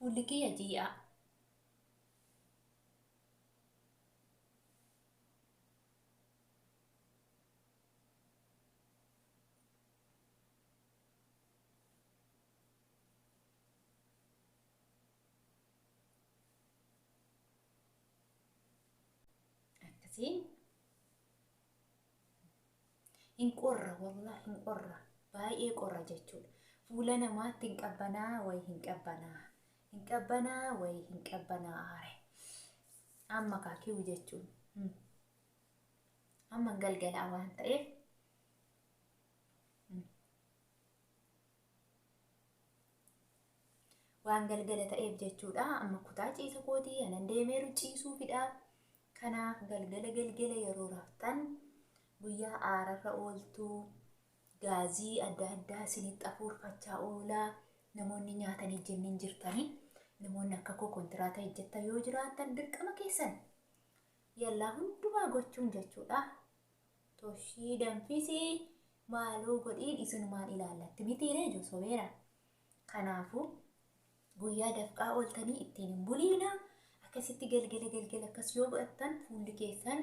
fuulli kiyya ji'a. Akkasiin hin qorra wallah hin qorra baay'ee qorra jechuudha. Fuula namaatti hin qabbanaa way hin qabbanaa hin qabbanaa way hin qabbanaa aare amma kaakiu jechuun amma galgalaa waan ta'eef waan galgala ta'eef jechuudha. Amma kutaa ciisa kootii anan deemeeru ciisuufidha. Kanaaf galgala yeroo raftan guyyaa aararra ooltuu gaazii adda addaa isinitti afuurfachaa oolaa. Namoonni nyaatanii jennin jirtanii namoonni akka koo kontiraata hojjettan yoo jiraatan dirqama keessan yallaa hundumaa gochuun jechuudha. Toshii danfisii maaloo godhiin isinumaan ilaallatti mitiiree josobeera. Kanaafuu guyyaa dafqaa ooltanii ittiin hin buliina. Akkasitti galgala akkas yoo godhattan fuulli keessan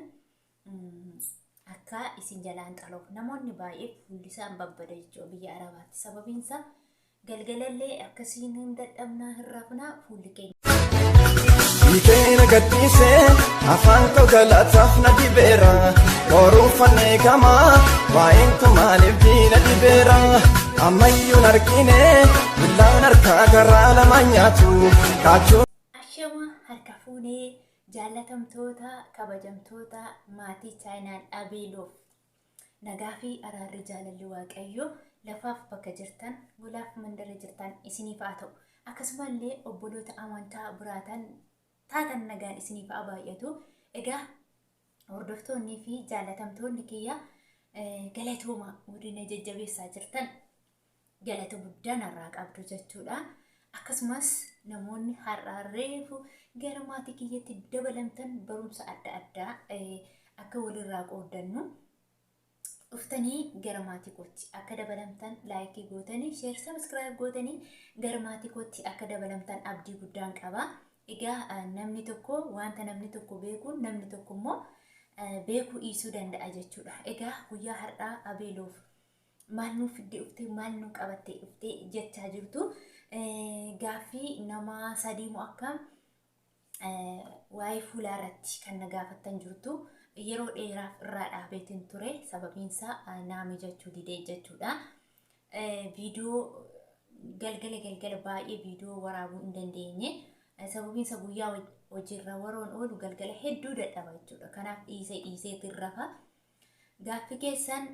akka isin jalaan xaloof. Namoonni baay'ee fuulli isaan babbada jechuudha biyya Arabaatti. Sababiinsa galgalallee akkasiin hin dadhabnaa hin rafnaa fuulli keenya. Ikeena gadhiisee afaan koo galataaf na dibeera. Koruufannee gamaa waa'een kun maaliif diina dibeera. Ammayyuun argine billaan harkaa garaa lama nyaatu kaachuu. Ashama harka fuunee jaalatamtoota kabajamtoota maatii chaayinaan Abeeloof nagaa fi araarri jaalalli waaqayyoo lafaaf bakka jirtan gulaaf mandara jirtan isiniif haa ta'u. Akkasumallee obboloota amantaa biraatan taatan nagaan isiniif haa baay'atu. Egaa hordoftoonnii fi jaalatamtoonni kiyya galatooma godina jajjabeessaa jirtan galata guddaan har'aa qabdu jechuudha. Akkasumas namoonni har'aa reefu gara maatii kiyyatti dabalamtan barumsa adda addaa akka walirraa qooddannu dhuftanii gara maatii kootti akka dabalamtan laayikii gootanii sheer sabiskiraayib gootanii gara maatii kootti akka dabalamtan abdii guddaan qaba. Egaa namni tokko wanta namni tokko beeku namni tokko immoo beekuu dhiisuu danda'a jechuudha. Egaa guyyaa har'aa Abeeloof maal nuuf fiddee dhuftee maal nu qabattee dhuftee jechaa jirtu. Gaaffii nama sadii moo akka waa'ee fuulaa irratti kan na gaafattan jirtu. Yeroo dheeraaf irraa dhaabeetiin ture sababiinsa naami jechuu didee jechuudha. Viidiyoo galgala baay'ee viidiyoo waraabuu hin dandeenye sababiinsa guyyaa hojiirra waroon oolu galgala hedduu dadhaba jechuudha. Kanaaf dhiiseetiin rafa. Gaaffii keessan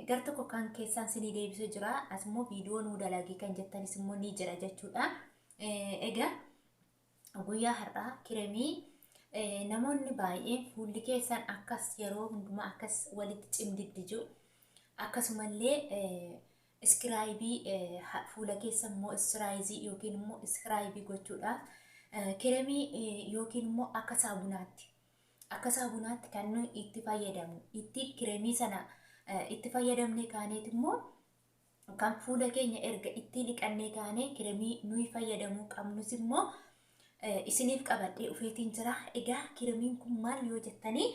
gar tokko kan keessan sinii deebisee jira. Asmoo viidiyoo nuu dalagee kan jettanis immoo ni jira jechuudha. Egaa guyyaa har'aa kireemii namoonni baay'een fuulli keessan akkas yeroo hundumaa akkas walitti cimdiddiju. Akkasumallee iskiraayibii fuula keessan immoo istiraayizii yookiin immoo iskiraayibii gochuudhaaf kireemii yookiin immoo akka saabunaatti kan nuyi itti fayyadamnu. Itti kireemii sana itti fayyadamnee kaaneet immoo kan fuula keenya erga itti dhiqannee kaanee kireemii nuyi fayyadamuu qabnus immoo isiniif qabadhee dhufeetiin jira. Egaa kireemiin kun maal yoo jettanii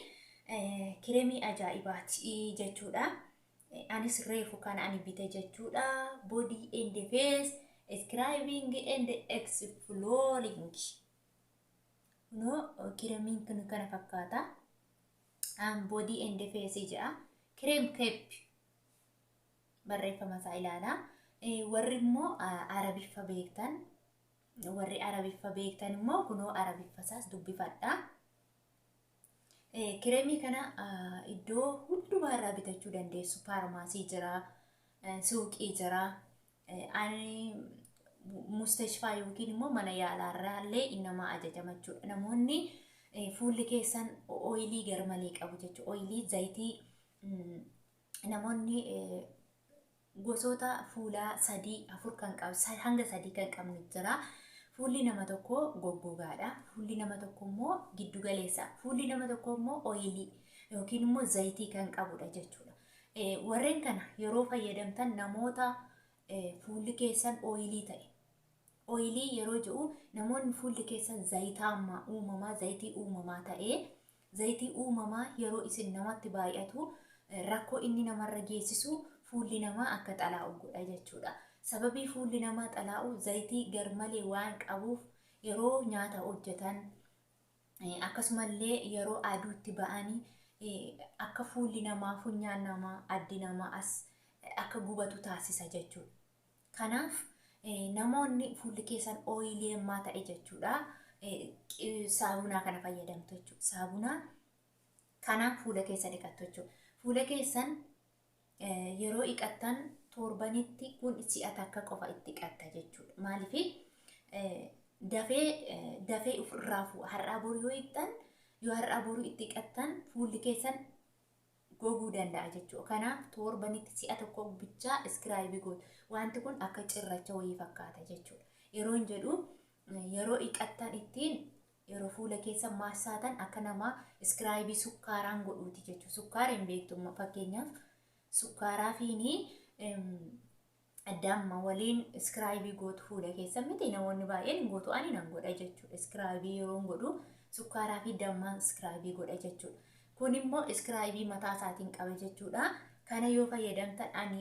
kireemii ajaa'ibaati jechuudha. Anis reefu kana ani bite jechuudha. Body and face scrubbing and exfoliating. No kireemiin kun kana fakkaata. Body and face jedha. Kireem keep barreeffama isaa ilaala. Warri immoo Arabiffa beektan. Warri Arabiffa beektan immoo kunoo Arabiffa isaas dubbifadha. Kireemii kana iddoo hundumaa irraa bitachuu dandeessu. Faarmaasii jira, suuqii jira, mustashfaa yookiin immoo mana yaalaa irraallee innamaa ajajama jechuudha. Namoonni fuulli keessan ooyilii garmalee qabu jechuudha. Ooyilii zayitii namoonni gosoota fuulaa 3-4 kan qabu hanga 3 kan qabnu jira. Fuulli nama tokko goggogaadha. Fuulli nama tokko immoo giddu galeessa. Fuulli nama tokko immoo ooyilii yookiin immoo zayitii kan qabudha jechuudha. Warreen kana yeroo fayyadamtan namoota fuulli keessan ooyilii ta'e Ooyilii yeroo jedhu namoonni fuulli keessan zayitaa uumamaa zayitii uumamaa ta'ee zayitii uumamaa yeroo isin namatti baay'atu rakkoo inni namarra geessisu fuulli namaa akka xalaa'u godha jechuudha. Sababii fuulli namaa xalaa'u zayitii garmalee waan qabuuf yeroo nyaata hojjetan akkasumallee yeroo aduutti ba'anii akka fuulli namaa funyaan namaa addi namaa as akka gubatu taasisa jechuudha. Kanaaf namoonni fuulli keessan ooyileemmaa ta'e jechuudha. Saabunaa kana fayyadamtu jechuudha. Saabunaa kanaan fuula keessa dhiqattu jechuudha. Fuula keessan yeroo dhiqattan torbanitti kun si'a takka qofa itti dhiqatta jechuudha. Maaliif dafee ofirraa har'aa boru yoo dhiqatan yoo har'aa boru itti dhiqattan fuulli keessan goguu danda'a jechuudha. Kanaaf torbanitti si'a tokko bichaa iskiraayibii gootu. Wanti kun akka cirracha wayii fakkaata jechuudha. Yeroon jedhu yeroo dhiqattan ittiin yeroo fuula keessa maassaatan akka namaa iskiraayibii sukkaaraan godhuuti jechuudha. Sukkaara hin beektu fakkeenyaaf sukkaaraa fiini damma waliin iskiraayibii gootu fuula keessa miti namoonni baay'een gootu ani nan godha jechuudha. Iskiraayibii yeroo godhu sukkaaraa fi dammaan iskiraayibii godha jechuudha. Kun immoo iskiraayibii mataa isaatiin qaba jechuudha. Kana yoo fayyadamtan ani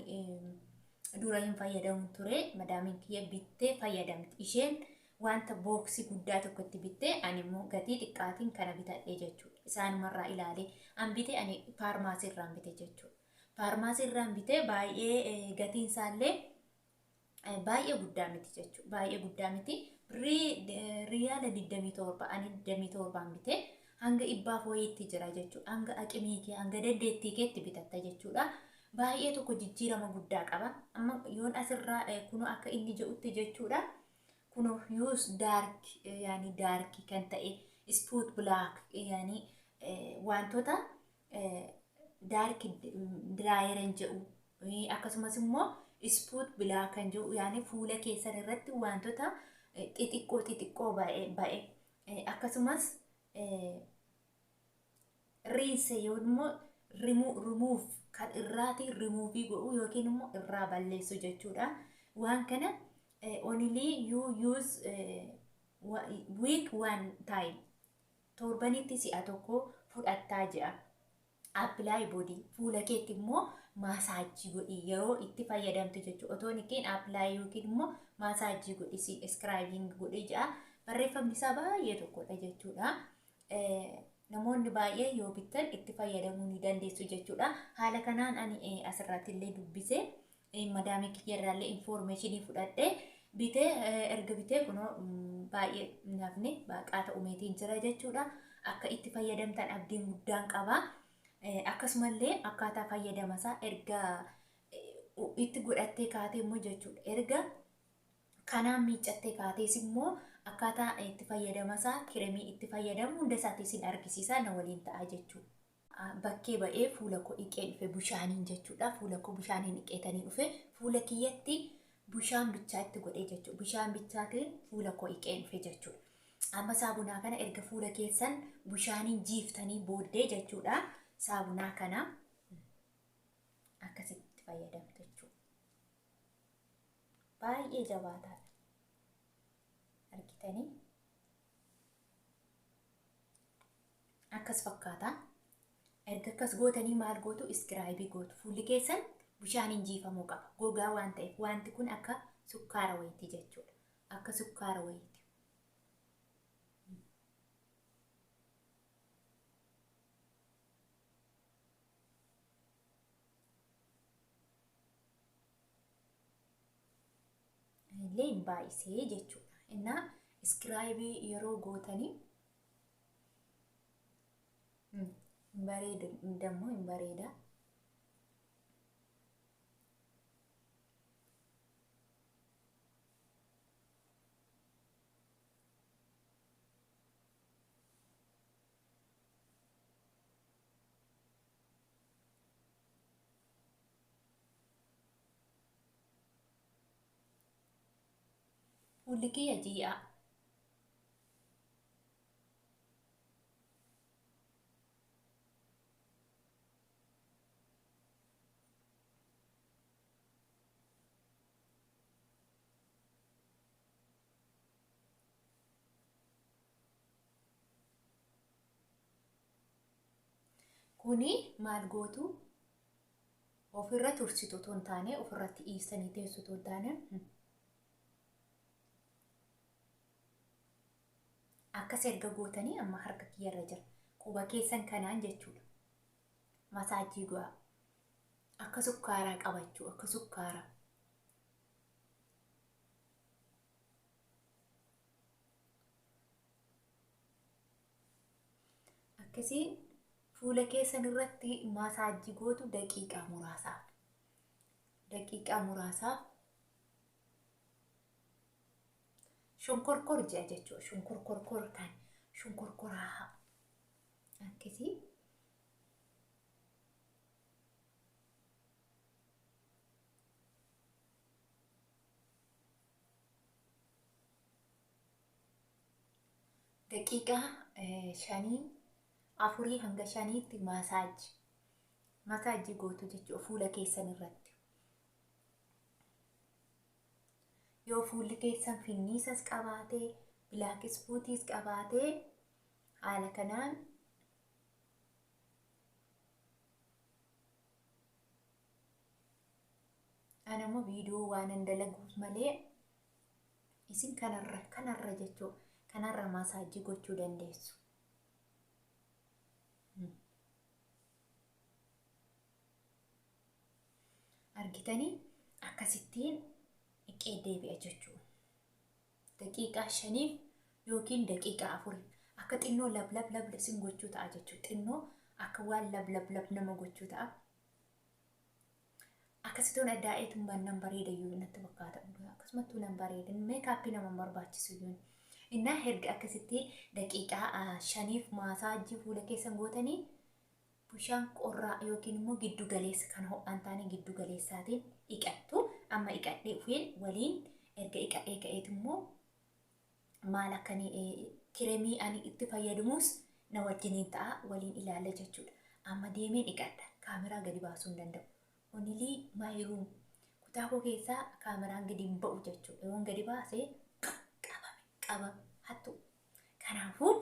dura hin fayyadamu ture madaamin kiyya bittee fayyadamti. Isheen wanta booksii guddaa tokkotti bittee ani immoo gatii xiqqaatiin kana bitadhe jechuudha. Isaanumarraa ilaalee an bite ani faarmaasii irraan bite jechuudha. Faarmaasii irraan bite baay'ee gatiin isaallee baay'ee guddaa miti jechuudha. Baay'ee guddaa miti. Riyaala 27 ani 27 bite. Hanga ibbaaf wayiitti jira jechuudha. Hanga aqimii kee hanga dandeettii keetti bitatta jechuudha. Baay'ee tokko jijjiirama guddaa qaba. Amma yoon asirraa kuno akka inni jedhutti jechuudha. Kuno use dark yaani dark kan ta'e spot black yaani wantoota dark dryer jedhu akkasumas immoo spot black kan jedhu yaani fuula keessan irratti wantoota xixiqqoo baay'ee akkasumas rinse yoommoo remove kan irraati remove godhu yookiin immoo irraa balleessu jechuudha. Waan kana only you use week one time torbanitti si'a tokko fudhattaa jira. Apply body fuula keetti immoo maasaajii godhi yeroo itti fayyadamtu jechuudha. Otoo nikkeen apply yookiin immoo maasaajii godhi si scrubbing godhi jira. Barreeffamni isaa baay'ee tokkodha jechuudha. Namoonni baay'ee yoo bittan itti fayyadamuu ni dandeessu jechuudha. Haala kanaan ani asirratti illee dubbise madaamii kiyyarraallee informationii fudhadhe bitee erga bitee kunoo baay'ee nafne baaqaata umeetiin jira jechuudha. Akka itti fayyadamtan abdiin guddaan qaba. Akkasumallee akkaataa fayyadamasaa erga itti godhattee kaatee immoo jechuudha. Erga kanaan miiccattee kaatees immoo akkaataa itti fayyadamasaa kireemii itti fayyadamu hunda isaatii isin argisiisaa na waliin ta'a jechuudha. Bakkee ba'ee fuula koo dhiqee dhufe bishaaniin jechuudha. Fuula koo bishaaniin dhiqeetanii dhufe fuula kiyyatti bishaan bichaa itti godhee jechuudha. Bishaan bichaatiin fuula koo dhiqee dhufe jechuudha. Amma saabunaa kana erga fuula keessan bishaaniin jiiftanii booddee jechuudha. Saabunaa kana akkasitti fayyadamtu jechuudha. Baay'ee jabaataadha. Argitanii akkas fakkaata. Erga akkas gootanii maal gootu iskiraayibii gootu. Fuulli keessan bishaaniin jiifamuu qaba. Gogaa waan ta'eef wanti kun akka sukkaara wayiiti jechuudha. Akka sukkaara wayiiti. Illee hin baay'isee jechuudha. Innaa iskiraayibii yeroo gootanii bareeda dammoo hin bareeda. Fuulli kiyya ji'a. kuni maal gootu ofirra tursitu otoo hin taane ofirratti dhiistanii teessu otoo hin taane akkas erga gootanii amma harka kiyyarra jira quba keessan kanaan jechuudha. Masaajii go'a akka sukkaaraa qabachuu akka sukkaaraa. Akkasii fuula keessan irratti masaajii gootu daqiiqaa muraasaaf shonkorkor jea jechuudha. Shonkorkor kan shonkorkoraa akkasii daqiiqaa 5 hanga 5tti masaajii gootu jechuudha fuula keessan irratti. Yoo fuulli keessan finniisas qabaatee bilaak ispuutis qabaatee haala kanaan anammoo viidiyoo waan hin dalaguuf malee isin kanarra jechuudha. Kanarra masaajii gochuu dandeessu. Argitanii akkasittiin dhiqee deebi'a jechuudha. Daqiiqaa 5 yookiin daqiiqaa 4 akka xinnoo lab isin gochuu ta'a jechuudha. Xinnoo akka waan lab nama gochuu ta'a. Akkasittuun addaa'eetuun baannan bareeda iyyuu natti fakkaata. Akkasumattuu nan bareeda. Meekaappii nama barbaachisu iyyuu. Innaa erga akkasitti daqiiqaa 5 masaajii fuula keessan gootanii bishaan qorraa yookiin immoo giddu galeessa kan ho'aan taane giddu galeessaatiin dhiqattu. Amma dhiqadhee ufiin waliin erga dhiqadhee ka'eetu immoo maal akkanii kireemii ani itti fayyadamus na wajjiniin ta'a waliin ilaalla jechuudha. Amma deemeen dhiqadha. Kaameraa gadi baasuu hin danda'u. Onilii maayiruun kutaa koo keessaa kaameraan gadi hin ba'u jechuudha. Yoon gadi baasee qaba hattu. Kanaafuu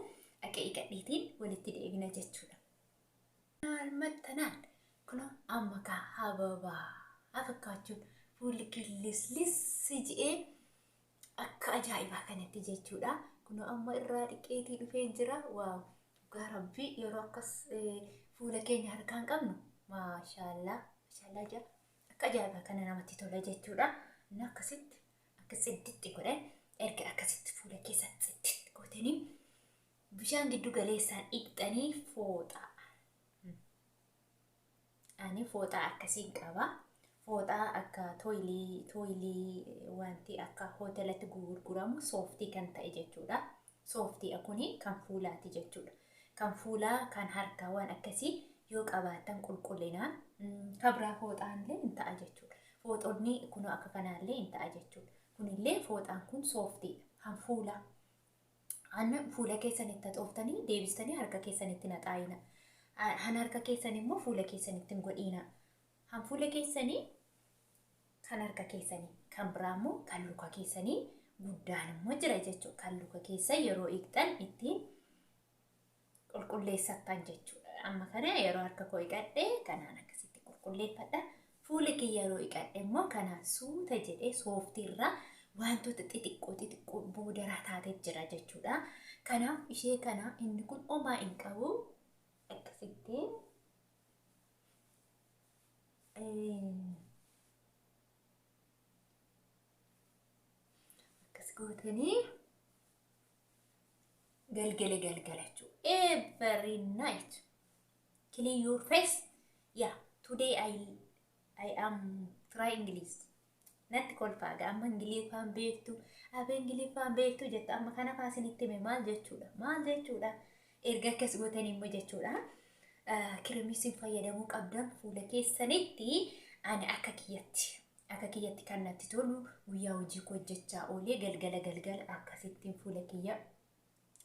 akka dhiqadheetiin walitti deebina jechuudha. Maalmattanaan kun amma kaa hababaa fakkaachuun fuulli killislissi ji'ee akka ajaa'ibaa kanatti jechuudha. Kun amma irraa dhiqeetii dhufee jira. Waaw dhugaa rabbii yeroo akkas fuula keenya harkaan qabnu maashaallah jira. Akka ajaa'ibaa kana namatti tola jechuudha. Inni akkasitti godhan erga akkasitti fuula keessatti xitti gootanii bishaan giddu galeessaan dhiqxanii fooxaa. Ani fooxaa akkasiin qaba. Fooxaa akka tooyilii wanti akka hoteelatti gurguramu sooftii kan ta'e jechuudha. Sooftii kuni kan fuulaati jechuudha. Kan fuulaa kan harkaa waan akkasii yoo qabaatan qulqullinaan kabraa fooxaallee hin ta'a jechuudha. Fooxonni kun akka kanaallee hin ta'a jechuudha. Kunillee fooxaan kun sooftiidha. Han fuulaa. Anna fuula keessanitti xooftanii deebistanii harka keessanitti naqaayina. Han harka keessan immoo fuula keessanitti hin godhiina. Han fuula keessanii kan harka keessanii kan biraa immoo kan luka keessanii guddaan immoo jira jechuudha. Kan luka keessan yeroo dhiqxan ittiin qulqulleessattan jechuudha. Amma kana yeroo harka koo dhiqadhee kanaan akkasitti qulqulleeffadha. Fuula kiyya yeroo dhiqadhe immoo kanaan suuta jedhee sooftiirraa wantoota xixiqqoo boodaraa taatee jira jechuudha. Kanaaf ishee kana inni kun homaa hin qabu. Akkasitti akkas gootanii galgala jechuudha. Very nice. Clean your face. Yeah, today I am trying English. Natti kolfaaga amma Ingiliffaan beektu jetta amma kana faasinitti hime maal jechuudha. Erga akkas gootanii immoo jechuudha. Kireemii fayyadamuu qabdan fuula keessanitti ani akka kiyyatti kan natti tolu guyyaa hojii koo hojjechaa oolee galgala akkasittiin fuula kiyya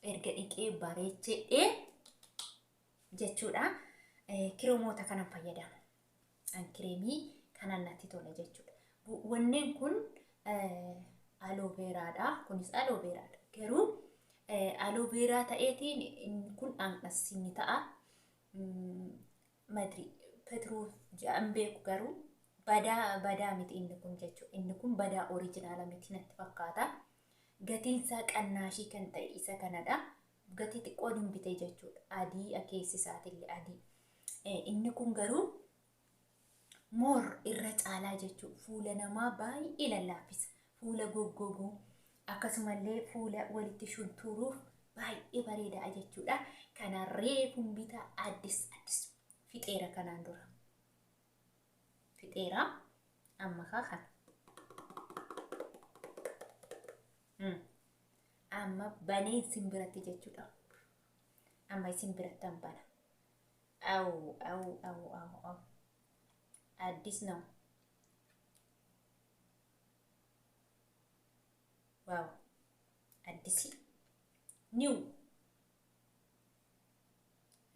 erga dhiqee bareechee jechuudha. Kireemoota kanan fayyadamu. An kireemii kanan natti tola jechuudha. Wanneen kun aloe veraadha. Kunis aloe veraadha. Garuu aloe vera ta'eetiin kun anqas inni ta'a. madri petruu jedhan beeku garuu badaa miti inni kun jechuudha. Inni kun badaa oriijinaala miti natti fakkaata. Gatiin isaa qannaashii kan ta'e isa kanadha. Gatii xiqqoon hin bite jechuudha. Adii keessi isaatillee adii. Inni kun garuu moor irra caalaa jechuudha. Fuula namaa baay'ee lallaaffisa. Fuula goggoguu akkasumallee fuula walitti shunturuuf baay'ee bareedaa jechuudha. Kanaan reefuun bitaa addis fixeera kanaan dura. Fixeera amma kana. Amma banee simbiratti jechuudha. Amma simbirattan bana. Au. Addis ነው. ዋው አዲስ ኒው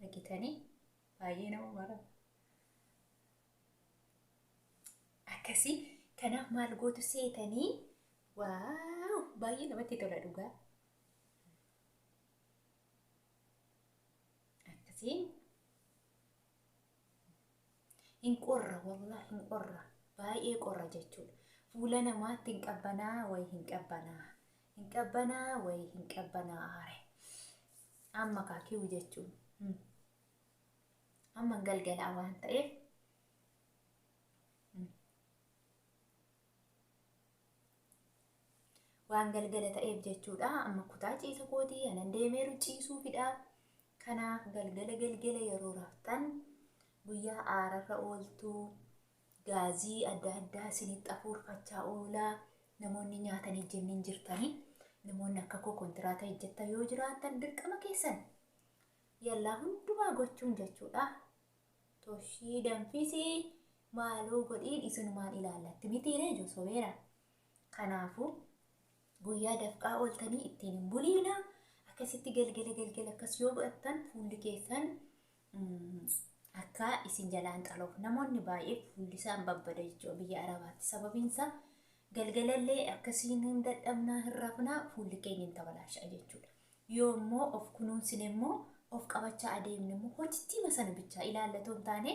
ረጊተኔ ባዬ ነው ማለት አከሲ ከናፍ ማልጎቱ ሴተኒ ዋው ባዬ ለመት የተወለዱጋ አከሲ እንቆራ والله እንቆራ ባዬ ቆራ ጀቹ fuula namaatti hin qabbanaa way hin qabbanaa are amma kaakiu jechuun amma galgalaa waan ta'eef waan galgala ta'eef jechuudha. Amma kutaa ciisa kootii anan deemeeru ciisuufidha. Kanaaf galgala yeroo raftan guyyaa aararra ooltuu gaazii adda addaa isinitti afuurfachaa oolaa. Namoonni nyaatan ejjennin jirtanii namoonni akka koo kontiraata ejjetta yoo jiraatan dirqama keessan yallaa hundumaa gochuun jechuudha. Toshii danfisii maaloo godhiin isinumaan ilaallatti mitiiree josobeera. Kanaafuu guyyaa dafqaa ooltanii ittiin hin buliina. Akkasitti galgala akkas yoo godhattan fuulli keessan akka isin jalaan xaloof. Namoonni baay'ee fuulli isaan babbada jechuudha biyya Arabaatti. Sababiinsa galgalallee akkasiin hin dadhabnaa hin rafnaa fuulli keenya hin tabalaasha jechuudha. Yoo immoo of kunuunsine immoo of qabachaa adeemne immoo hojjettiima sana bichaa ilaallatoon taane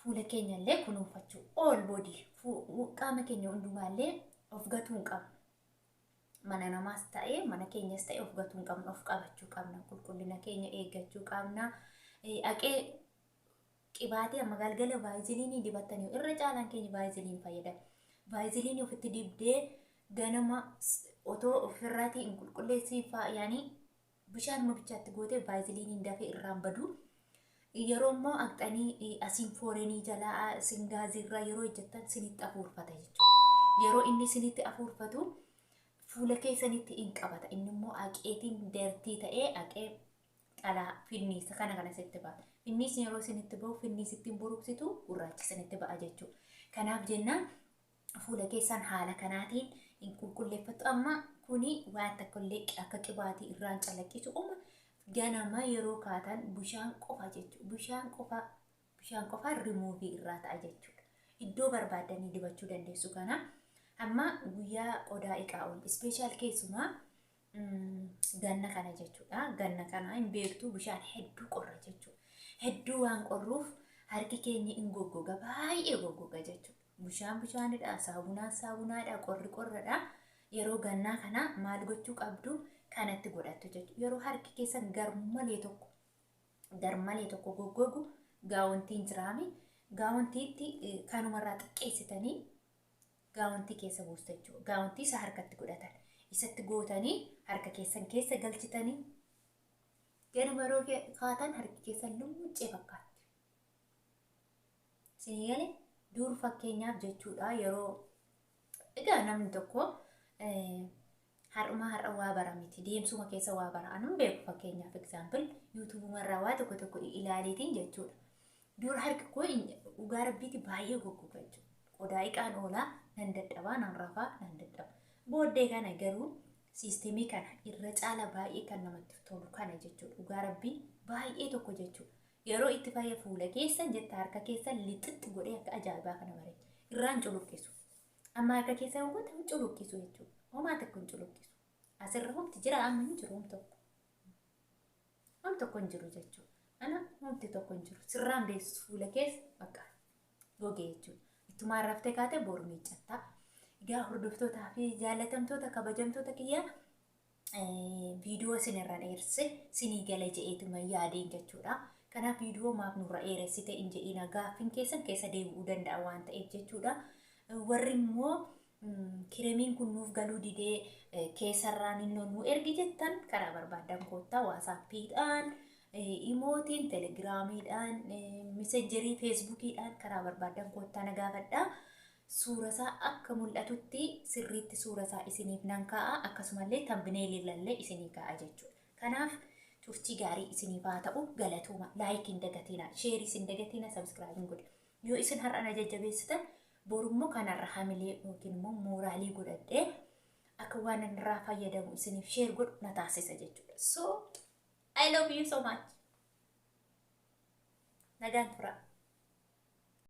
fuula keenyallee kunuunfachuu all body qaama keenya hundumaallee of gatuu hin qabnu. Mana namaas ta'ee mana keenyas ta'ee of gatuu hin qabnu, of qabachuu qabna, qulqullina keenya eeggachuu qabna. Aqee qibaatii amma galgala vaayiziliinii dibattanii irra caalaan keenya vaayiziliin fayyada. Vaayiziliinii ofitti dibdee ganama otoo ofirraatii hin qulqulleessiifaa yaanii bishaan mubichaatti gootee vaayiziliiniin dafee irraan badu. Yeroo immoo aqxanii asiin fooreenii jalaa isin gaazirraa yeroo ejjettan sinitti afuurfata jechuudha. Yeroo inni sinitti afuurfatu fuula keessanitti hin qabata. Inni immoo aqeetiin deertii ta'ee aqee qalaa finniisa kana sitti ba'a. Finniisni yeroo sinitti ba'u finniisittiin buruqsitu gurraachi sinitti ba'a jechuudha. Kanaaf jennaan fuula keessan haala kanaatiin hin qulqulleeffatu. Amma kuni waan takkollee akka qibaatii irraan calaqqisu ganama yeroo kaatan bishaan qofa jechuudha. Bishaan qofa rimuuvii irraa ta'a jechuudha. Iddoo barbaadanii dibachuu dandeessu kana. Amma guyyaa qodaa iqaa ol ispeeshaal keessumaa ganna kana jechuudha. Ganna kana hin beektu bishaan hedduu qorra jechuudha. Hedduu waan qorruuf harki keenya hin goggoga, baay'ee goggoga jechuudha. Bishaanidha, saabunaadha, qorradha. Yeroo gannaa kana maal gochuu qabdu kanatti godhattu jechuudha. Yeroo harki keessan garmalee tokko goggogu gaawontiin jiraame gaawontiitti kanumarraa xiqqeessitanii gaawontii keessa buustu jechuudha. Gaawontii isa harkatti godhatan. Isatti gootanii harka keessan keessa galchitanii ganama yeroo kaatan harki keessan lummuccee fakkaatti. Isin galee dur fakkeenyaaf jechuudha yeroo egaa namni tokko har'a waa bara miti deemsuma keessa waa bara anum beeku fakkeenyaaf example yuutuubumarraa waa tokko ilaaliitiin jechuudha. Dur harki koo dhugaa rabbiiti baay'ee goggoga jechuudha. Qodaa iqaan oolaa nan dadhabaa nan rafaa nan dadhaba. Booddee kana garuu siistemii kana irra caala baay'ee kan namatti tolu kana jechuudha. Dhugaa rabbii baay'ee tokko jechuudha. Yeroo itti fayyee fuula keessan jetta harka keessan lixxitti godhee akka ajaa'ibaa kana bareeda. Irraan culukkisu. Amma harka keessan hawwata hin culukkisu jechuudha. Homaa tokko hin culukkisu. Asirra homti jira amma hin jiru hom tokko hin jiru jechuudha. ana wanti tokko hin jiru. Sirraan deessu fuula keessa bakka gogee jechuudha. Ittumaan raftee kaatee boru miiccatta. Egaa hordoftootaa fi jaalatamtoota kabajamtoota kiyyaa viidiyoo isinirra dheerse sinii gala je'eetuma yaadeen jechuudha. Kanaaf viidiyoo maaf nurra dheeressite hin je'ina gaaffiin keessan keessa deebi'uu danda'a waan ta'eef jechuudha. Warri immoo kiremiin kun nuuf galuu didee keessarraan nu ergi jettan karaa barbaadan koottaa waasaappiidhaan imootiin telegiraamiidhaan messengerii feesbuukiidhaan karaa barbaadan koottaa na gaafadhaa. Suurasaa akka mul'atutti sirriitti suurasaa isiniif nan kaa'a akkasumallee tambineelillee isinii kaa'a jechuudha. Kanaaf turtii gaarii isiniif haa ta'u galatooma laayikiin dagatina sheerii sin dagatina sabskraayibiin godhe. Yoo isin har'a na jajjabeessitan borummoo kanarra hamilee yookiin immoo mooraalii godhadhee akka waan irraa fayyadamu isiniif sheer godhu na taasisa jechuudha. So I love you so much. Nagaan tura.